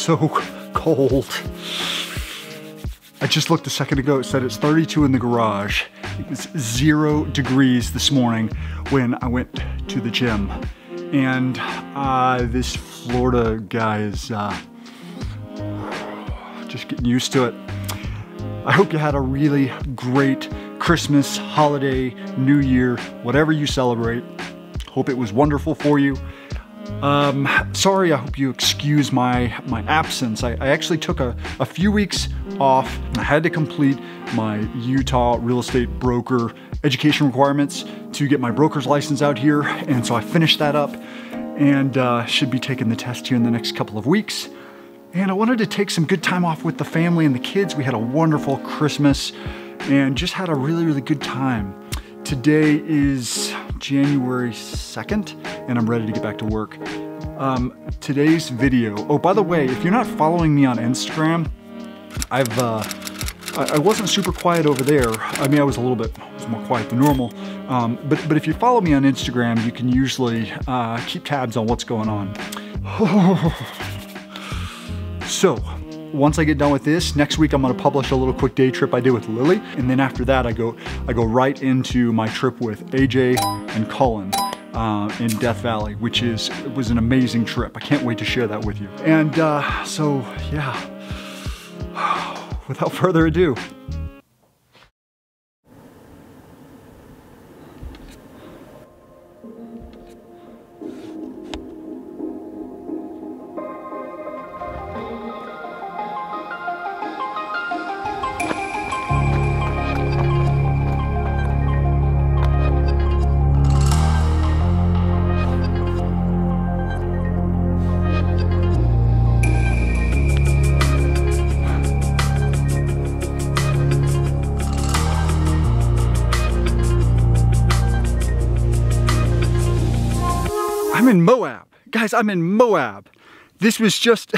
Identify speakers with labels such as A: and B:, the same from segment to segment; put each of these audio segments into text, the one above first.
A: so cold. I just looked a second ago, it said it's 32 in the garage. It was 0 degrees this morning when I went to the gym. And this Florida guy is just getting used to it. I hope you had a really great Christmas, holiday, New Year, whatever you celebrate. Hope it was wonderful for you. Sorry, I hope you excuse my absence. I actually took a few weeks off. I had to complete my Utah real estate broker education requirements to get my broker's license out here. And so I finished that up and should be taking the test here in the next couple of weeks. And I wanted to take some good time off with the family and the kids. We had a wonderful Christmas and just had a really, really good time. Today is January 2nd, and I'm ready to get back to work. Today's video, oh, by the way, if you're not following me on Instagram, I wasn't super quiet over there. I mean, I was more quiet than normal. But if you follow me on Instagram, you can usually keep tabs on what's going on. So, once I get done with this, next week I'm gonna publish a little quick day trip I did with Lily. And then after that, I go right into my trip with AJ and Cullen in Death Valley, which was an amazing trip. I can't wait to share that with you. And so, yeah, without further ado. I'm in Moab. Guys, I'm in Moab. This was just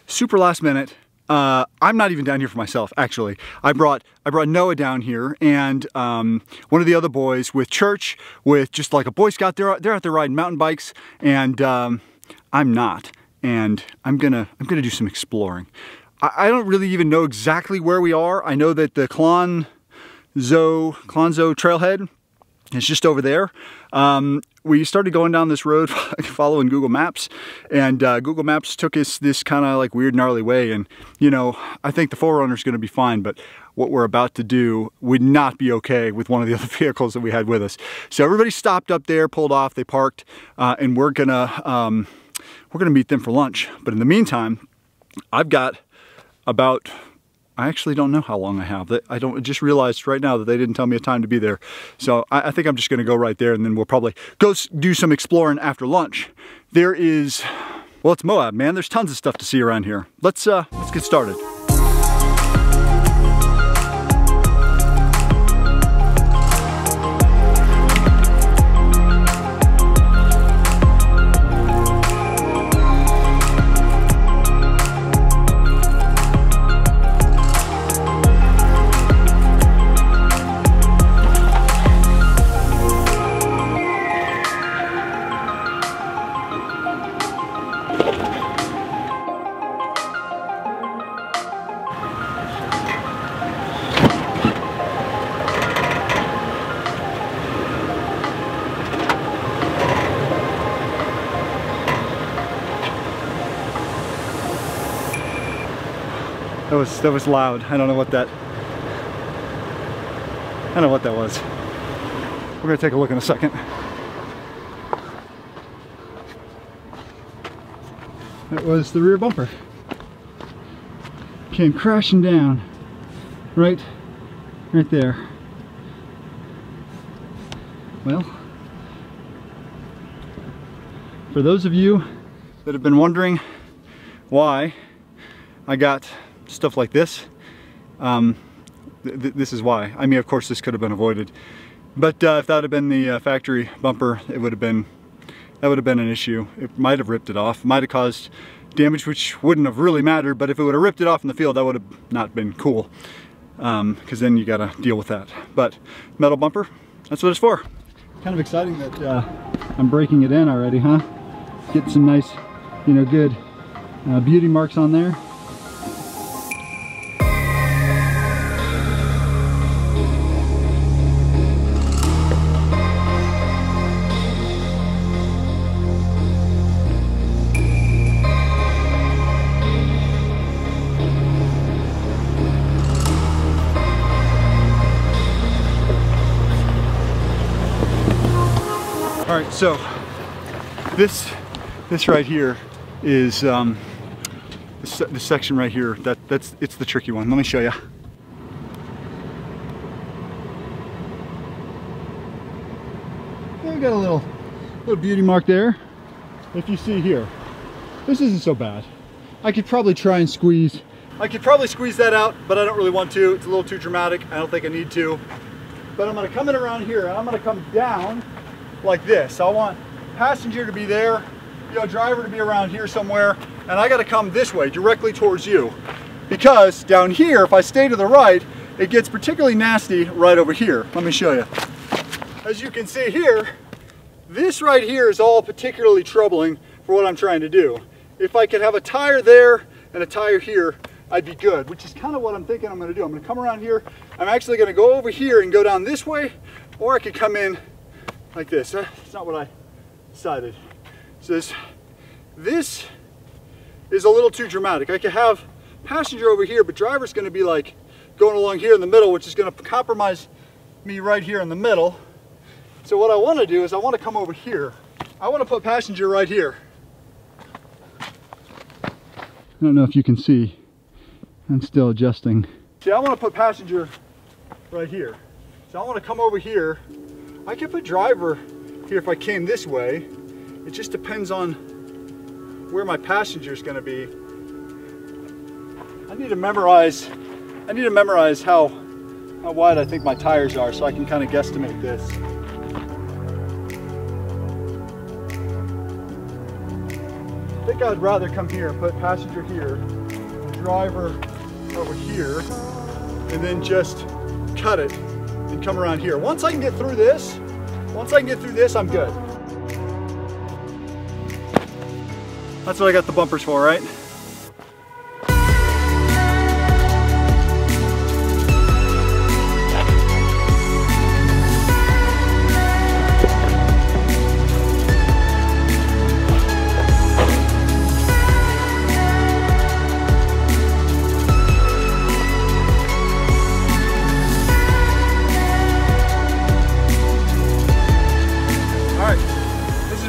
A: super last minute. I'm not even down here for myself, actually. I brought Noah down here, and one of the other boys with church, with just like a Boy Scout. They're out there riding mountain bikes, and I'm not. And I'm gonna do some exploring. I don't really even know exactly where we are. I know that the Clonzo trailhead is just over there. We started going down this road following Google Maps, and Google Maps took us this kind of like weird gnarly way, and you know, I think the 4Runner is going to be fine, but what we're about to do would not be okay with one of the other vehicles that we had with us. So everybody stopped up there, pulled off, they parked, and we're gonna meet them for lunch. But in the meantime, I've got about, I actually don't know how long I have. I just realized right now that they didn't tell me a time to be there. So I think I'm just gonna go right there, and then we'll probably go do some exploring after lunch. There is, well, it's Moab, man. There's tons of stuff to see around here. Let's get started. That was loud. I don't know what that was. We're gonna take a look in a second. That was the rear bumper. Came crashing down right there. Well, for those of you that have been wondering why I got stuff like this, this is why. I mean, of course this could have been avoided, but if that had been the factory bumper, that would have been an issue. It might have ripped it off, might have caused damage, which wouldn't have really mattered, but if it would have ripped it off in the field, that would have not been cool, because then you gotta deal with that. But metal bumper, that's what it's for. Kind of exciting that I'm breaking it in already, huh? Get some nice, you know, good Beauty marks on there. All right, so this right here is this section right here. It's the tricky one. Let me show you. We got a little beauty mark there. If you see here, this isn't so bad. I could probably try and squeeze. I could probably squeeze that out, but I don't really want to. It's a little too dramatic. I don't think I need to. But I'm going to come in around here, and I'm going to come down like this. I want passenger to be there, you know, driver to be around here somewhere, and I got to come this way directly towards you, because down here, if I stay to the right, it gets particularly nasty right over here. Let me show you. As you can see here, this right here is all particularly troubling for what I'm trying to do. If I could have a tire there and a tire here, I'd be good, which is kind of what I'm thinking I'm going to do. I'm going to come around here. I'm actually going to go over here and go down this way, or I could come in like this. That's not what I decided. So this is a little too dramatic. I could have passenger over here, but driver's going to be like going along here in the middle, which is going to compromise me right here in the middle. So what I want to do is I want to come over here. I want to put passenger right here. I don't know if you can see. I'm still adjusting. See, I want to put passenger right here. So I want to come over here. I could put driver here if I came this way. It just depends on where my passenger is going to be. I need to memorize how wide I think my tires are, so I can kind of guesstimate this. I think I'd rather come here, put passenger here, driver over here, and then just cut it and come around here. Once I can get through this, I'm good. That's what I got the bumpers for, right?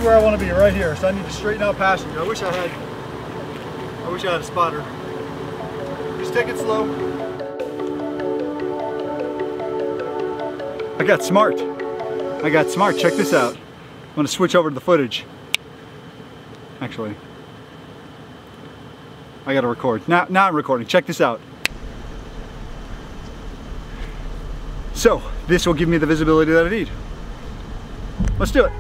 A: Where I want to be, right here. So I need to straighten out passenger. I wish I had a spotter. Just take it slow. I got smart. Check this out. I'm going to switch over to the footage. Actually, I got to record. Now I'm recording. Check this out. So this will give me the visibility that I need. Let's do it.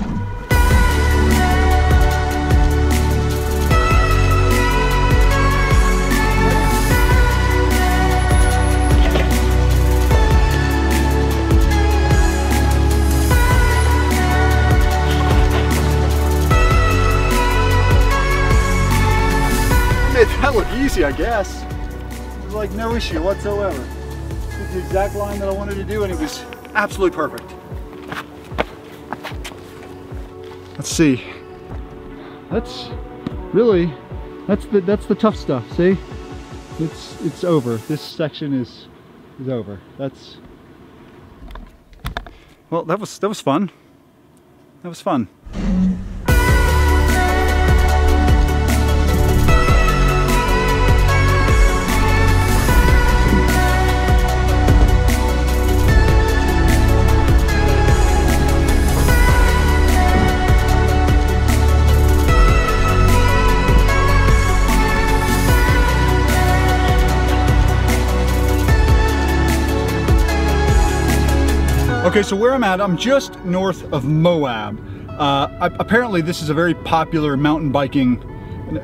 A: That looked easy, I guess. It was like no issue whatsoever. It's the exact line that I wanted to do, and it was absolutely perfect. Let's see. That's the tough stuff. See, it's over. This section is over. Well, that was fun. That was fun. Okay, so where I'm at, I'm just north of Moab. Apparently this is a very popular mountain biking,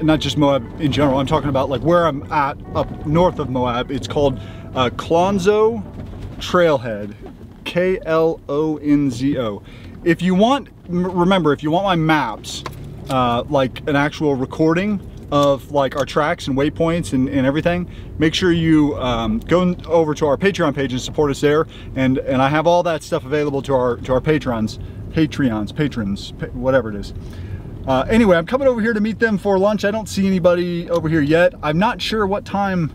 A: not just Moab in general, I'm talking about like where I'm at up north of Moab. It's called Klonzo Trailhead, K-L-O-N-Z-O. If you want, remember, if you want my maps, like an actual recording of like our tracks and waypoints and everything, make sure you go over to our Patreon page and support us there. And I have all that stuff available to our patrons, whatever it is. Anyway, I'm coming over here to meet them for lunch. I don't see anybody over here yet. I'm not sure what time.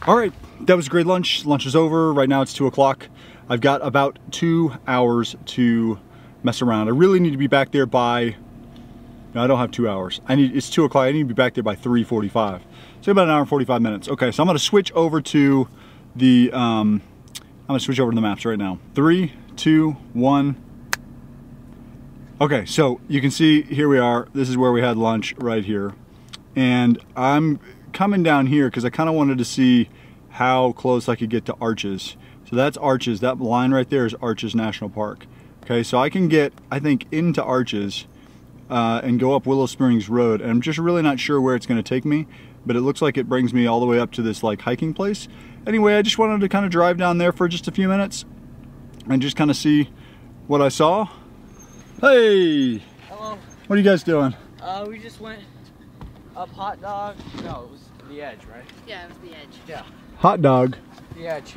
A: All right, that was a great lunch. Lunch is over. Right now it's 2 o'clock. I've got about 2 hours to mess around. I really need to be back there by, no, I don't have 2 hours. It's 2 o'clock, I need to be back there by 3:45. So about an hour and 45 minutes. Okay, so I'm gonna switch over to the, I'm gonna switch over to the maps right now. 3, 2, 1. Okay, so you can see, here we are. This is where we had lunch right here. And I'm coming down here because I kind of wanted to see how close I could get to Arches. So that's Arches, that line right there is Arches National Park. Okay, so I can get, I think, into Arches and go up Willow Springs Road, and I'm just really not sure where it's going to take me, but it looks like it brings me all the way up to this like hiking place. Anyway, I just wanted to kind of drive down there for just a few minutes and just kind of see what I saw. Hey!
B: Hello.
A: What are you guys doing?
B: We just went up Hot Dog. No, it was the Edge, right?
C: Yeah, it was the Edge.
B: Yeah.
A: Hot dog?
B: The Edge.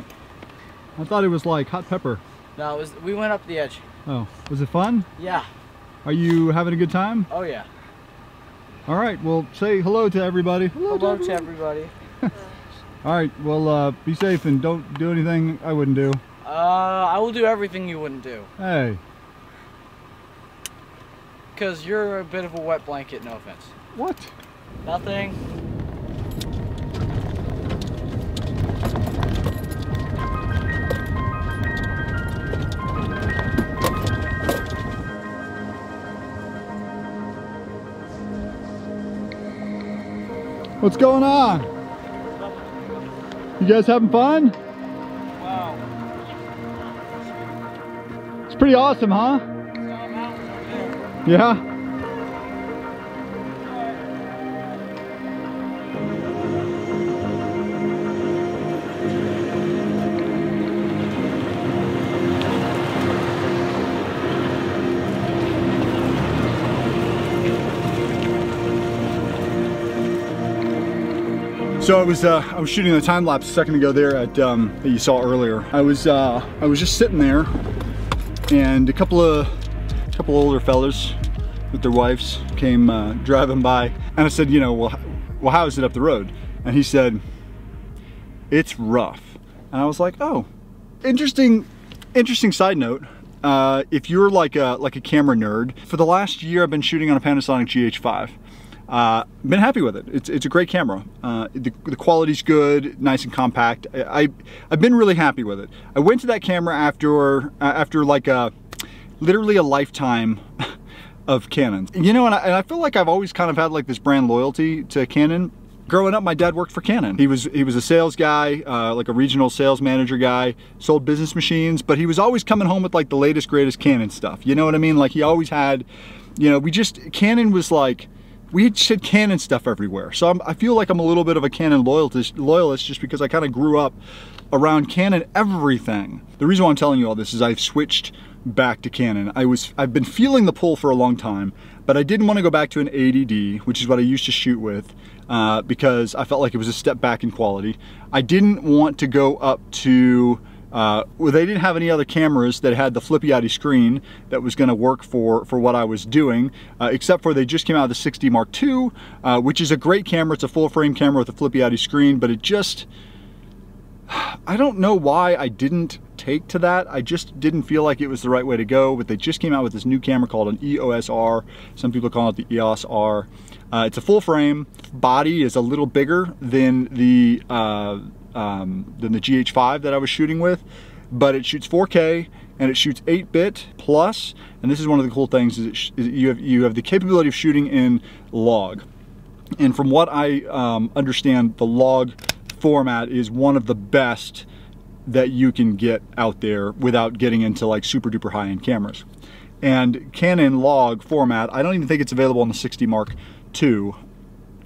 A: I thought it was like hot pepper.
B: No, it was, we went up the Edge.
A: Oh, was it fun?
B: Yeah.
A: Are you having a good time?
B: Oh yeah.
A: All right, well, say hello to everybody.
B: Hello to everybody.
A: All right, well, be safe and don't do anything I wouldn't do.
B: I will do everything you wouldn't do.
A: Hey.
B: Because you're a bit of a wet blanket, no offense.
A: What?
B: Nothing.
A: What's going on? You guys having fun?
B: Wow.
A: It's pretty awesome, huh? Yeah? So I was shooting the time lapse a second ago there at that you saw earlier. I was just sitting there, and a couple older fellas with their wives came driving by, and I said, you know, well, how is it up the road? And he said, it's rough. And I was like, oh, interesting side note. If you're like a camera nerd, for the last year I've been shooting on a Panasonic GH5. Been happy with it. It's a great camera. The quality's good, nice and compact. I've been really happy with it. I went to that camera after like literally a lifetime of Canons. You know, and I feel like I've always kind of had like this brand loyalty to Canon. Growing up, my dad worked for Canon. He was a sales guy, like a regional sales manager guy, sold business machines, but he was always coming home with like the latest, greatest Canon stuff. You know what I mean? Like he always had, you know, Canon was like, we had Canon stuff everywhere. So I feel like I'm a little bit of a Canon loyalist just because I kind of grew up around Canon everything. The reason why I'm telling you all this is I've switched back to Canon. I've been feeling the pull for a long time, but I didn't want to go back to an 80D, which is what I used to shoot with, because I felt like it was a step back in quality. I didn't want to go up to well, they didn't have any other cameras that had the flippy-outy screen that was going to work for what I was doing, except for they just came out of the 6D Mark II, which is a great camera. It's a full-frame camera with a flippy-outy screen, but it just, I don't know why I didn't take to that. I just didn't feel like it was the right way to go, but they just came out with this new camera called an EOS R. Some people call it the EOS R. It's a full-frame. Body is a little bigger than the GH5 that I was shooting with, but it shoots 4K and it shoots 8-bit plus, and this is one of the cool things is you have the capability of shooting in log, and from what I understand, the log format is one of the best that you can get out there without getting into like super duper high-end cameras. And Canon log format, I don't even think it's available on the 6D Mark II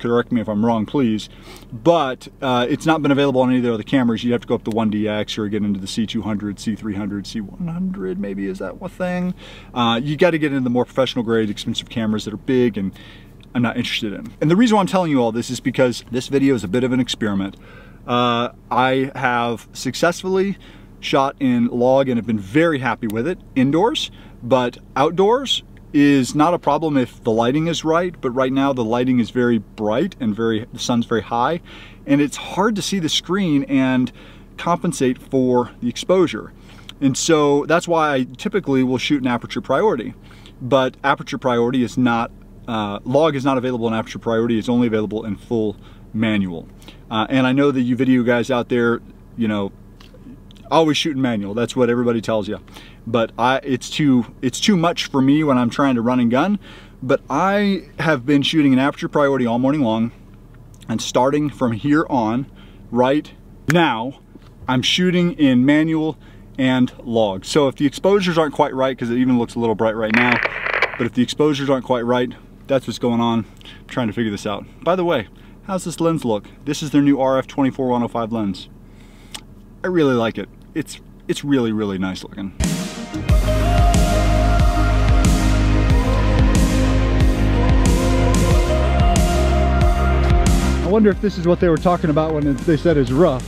A: correct me if I'm wrong, please. But it's not been available on any of the other cameras. You'd have to go up to 1DX or get into the C200, C300, C100, maybe, is that one thing? You got to get into the more professional grade, expensive cameras that are big, and I'm not interested in. And the reason why I'm telling you all this is because this video is a bit of an experiment. I have successfully shot in log and have been very happy with it indoors, but outdoors is not a problem if the lighting is right. But right now the lighting is very bright and the sun's very high, and it's hard to see the screen and compensate for the exposure. And so that's why I typically will shoot in aperture priority, but aperture priority is not, log is not available in aperture priority. It's only available in full manual. And I know that you video guys out there, you know, always shoot in manual. That's what everybody tells you. But it's too much for me when I'm trying to run and gun. But I have been shooting in aperture priority all morning long, and starting from here on, right now, I'm shooting in manual and log. So if the exposures aren't quite right, because it even looks a little bright right now, but if the exposures aren't quite right, that's what's going on. I'm trying to figure this out. By the way, how's this lens look? This is their new RF-24-105 lens. I really like it. It's really, really nice looking. I wonder if this is what they were talking about when they said it's rough.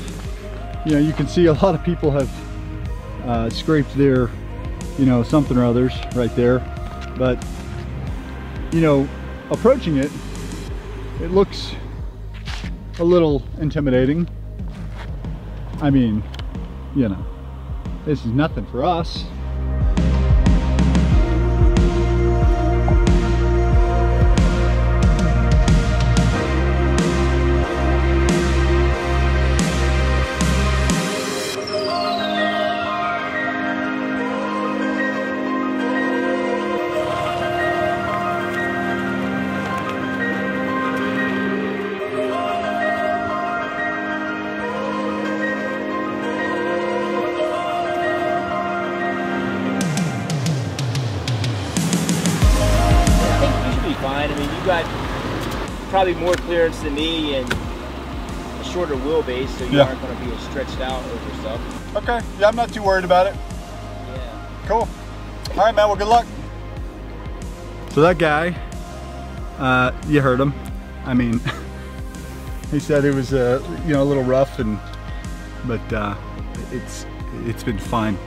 A: You know, you can see a lot of people have scraped their, you know, something or others right there. But, you know, approaching it, it looks a little intimidating. I mean, you know, this is nothing for us.
B: I mean, you got probably more clearance than me and a shorter wheelbase, so you aren't going to be as stretched out over stuff.
A: Okay, yeah, I'm not too worried about it.
B: Yeah.
A: Cool. All right, man, well, good luck. So that guy, you heard him. I mean, he said it was, you know, a little rough, but it's been fine.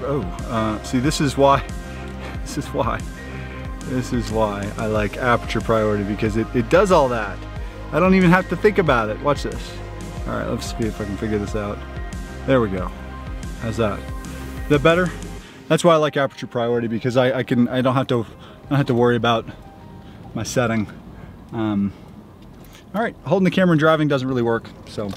A: Oh, see, this is why I like aperture priority, because it does all that. I don't even have to think about it. Watch this. All right, let's see if I can figure this out. There we go. How's that? Is that better? That's why I like aperture priority, because I don't have to worry about my setting. All right, holding the camera and driving doesn't really work, so.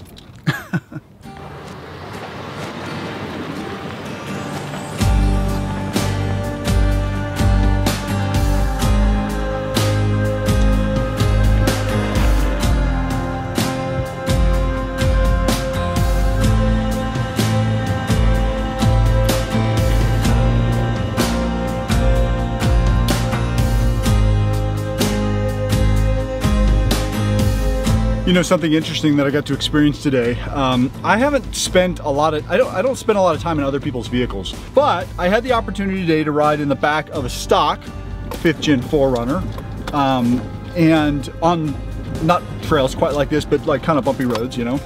A: You know, something interesting that I got to experience today. I haven't spent a lot of, I don't spend a lot of time in other people's vehicles, but I had the opportunity today to ride in the back of a stock 5th gen 4Runner, and on not trails quite like this, but like kind of bumpy roads, you know,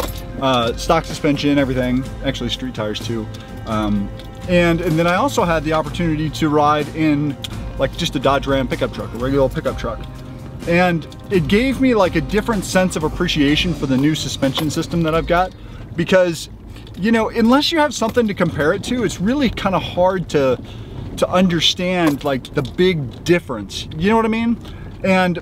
A: stock suspension, everything, actually street tires too. And then I also had the opportunity to ride in like just a Dodge Ram pickup truck, a regular old pickup truck. And it gave me like a different sense of appreciation for the new suspension system that I've got, because, you know, unless you have something to compare it to, it's really kind of hard to understand like the big difference. You know what I mean? And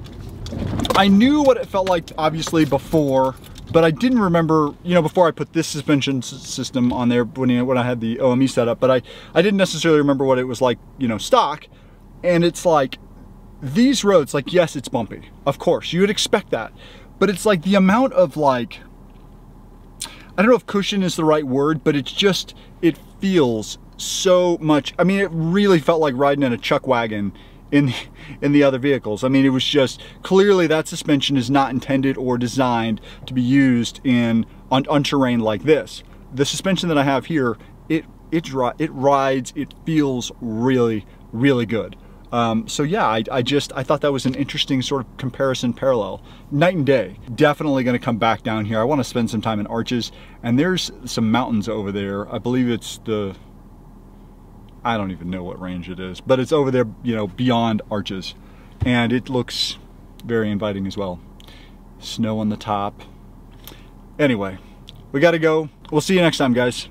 A: I knew what it felt like obviously before, but I didn't remember, you know, before I put this suspension system on there when I had the OME set up, but I didn't necessarily remember what it was like, you know, stock. And it's like, these roads, like, yes, it's bumpy. Of course, you would expect that. But it's like the amount of like, I don't know if cushion is the right word, but it's just, it feels so much. I mean, it really felt like riding in a chuck wagon in the other vehicles. I mean, it was just clearly that suspension is not intended or designed to be used on terrain like this. The suspension that I have here, it rides, it feels really, really good. So yeah, I thought that was an interesting sort of comparison parallel. Night and day. Definitely going to come back down here. I want to spend some time in Arches, and there's some mountains over there. I believe it's I don't even know what range it is, but it's over there, you know, beyond Arches, and it looks very inviting as well. Snow on the top. Anyway, we got to go. We'll see you next time, guys.